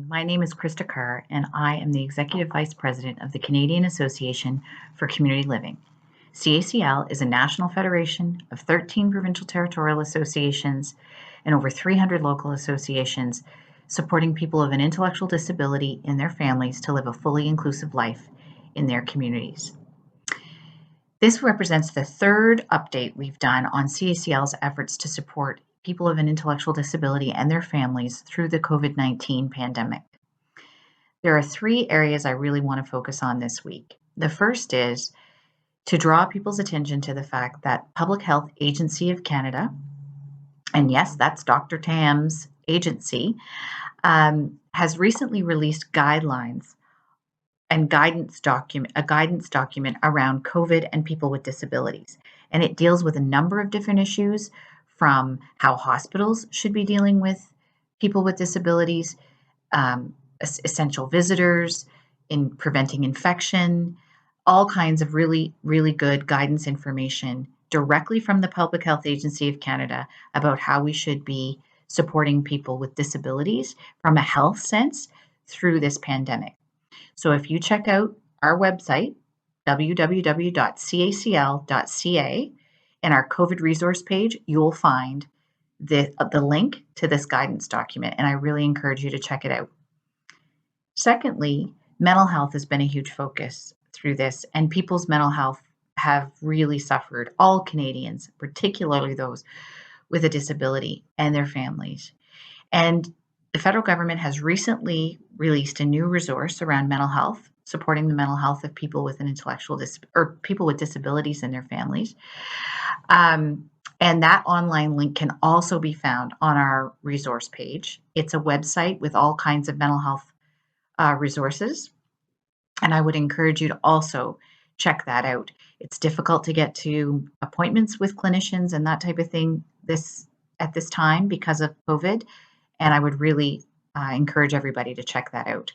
My name is Krista Carr, and I am the Executive Vice President of the Canadian Association for Community Living. CACL is a national federation of 13 provincial territorial associations and over 300 local associations supporting people of an intellectual disability and their families to live a fully inclusive life in their communities. This represents the third update we've done on CACL's efforts to support people of an intellectual disability and their families through the COVID-19 pandemic. There are three areas I really want to focus on this week. The first is to draw people's attention to the fact that Public Health Agency of Canada, and yes, that's Dr. Tam's agency, has recently released guidelines and a guidance document around COVID and people with disabilities. And it deals with a number of different issues, from how hospitals should be dealing with people with disabilities, essential visitors, in preventing infection, all kinds of really, really good guidance information directly from the Public Health Agency of Canada about how we should be supporting people with disabilities from a health sense through this pandemic. So if you check out our website, www.cacl.ca, in our COVID resource page, you'll find the link to this guidance document, and I really encourage you to check it out. Secondly, mental health has been a huge focus through this, and people's mental health have really suffered, all Canadians, particularly those with a disability and their families. And the federal government has recently released a new resource around mental health, supporting the mental health of people with an people with disabilities and their families. And that online link can also be found on our resource page. It's a website with all kinds of mental health resources, and I would encourage you to also check that out. It's difficult to get to appointments with clinicians and that type of thing at this time because of COVID, and I would really encourage everybody to check that out.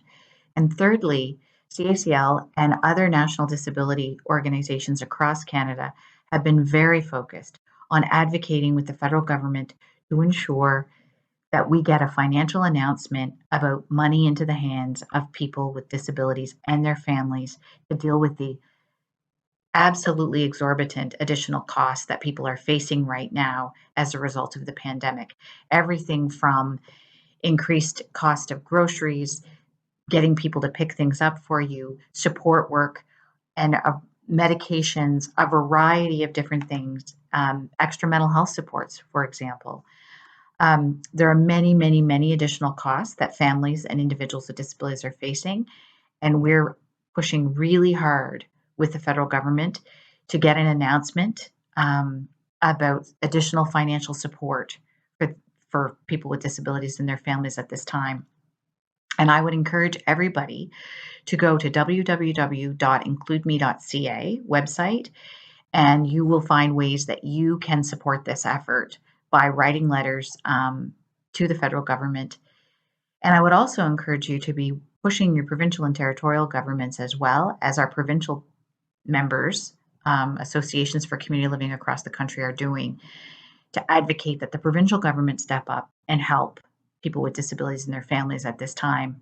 And thirdly, CACL and other national disability organizations across Canada have been very focused on advocating with the federal government to ensure that we get a financial announcement about money into the hands of people with disabilities and their families to deal with the absolutely exorbitant additional costs that people are facing right now as a result of the pandemic. Everything from increased cost of groceries, getting people to pick things up for you, support work, and medications, a variety of different things, extra mental health supports, for example. There are many, many, many additional costs that families and individuals with disabilities are facing, and we're pushing really hard with the federal government to get an announcement about additional financial support for people with disabilities and their families at this time. And I would encourage everybody to go to www.includeme.ca website, and you will find ways that you can support this effort by writing letters to the federal government. And I would also encourage you to be pushing your provincial and territorial governments, as well as our provincial members, associations for community living across the country are doing, to advocate that the provincial government step up and help people with disabilities and their families at this time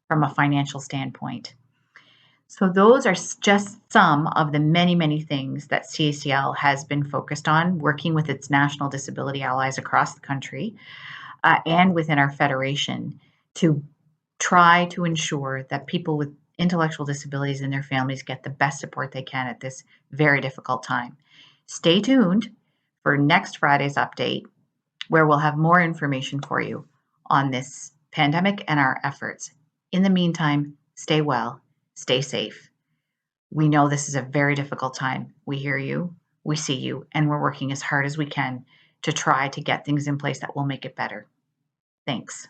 from a financial standpoint. So those are just some of the many, many things that CACL has been focused on, working with its national disability allies across the country and within our federation to try to ensure that people with intellectual disabilities and their families get the best support they can at this very difficult time. Stay tuned for next Friday's update, where we'll have more information for you on this pandemic and our efforts. In the meantime, stay well, stay safe. We know this is a very difficult time. We hear you, we see you, and we're working as hard as we can to try to get things in place that will make it better. Thanks.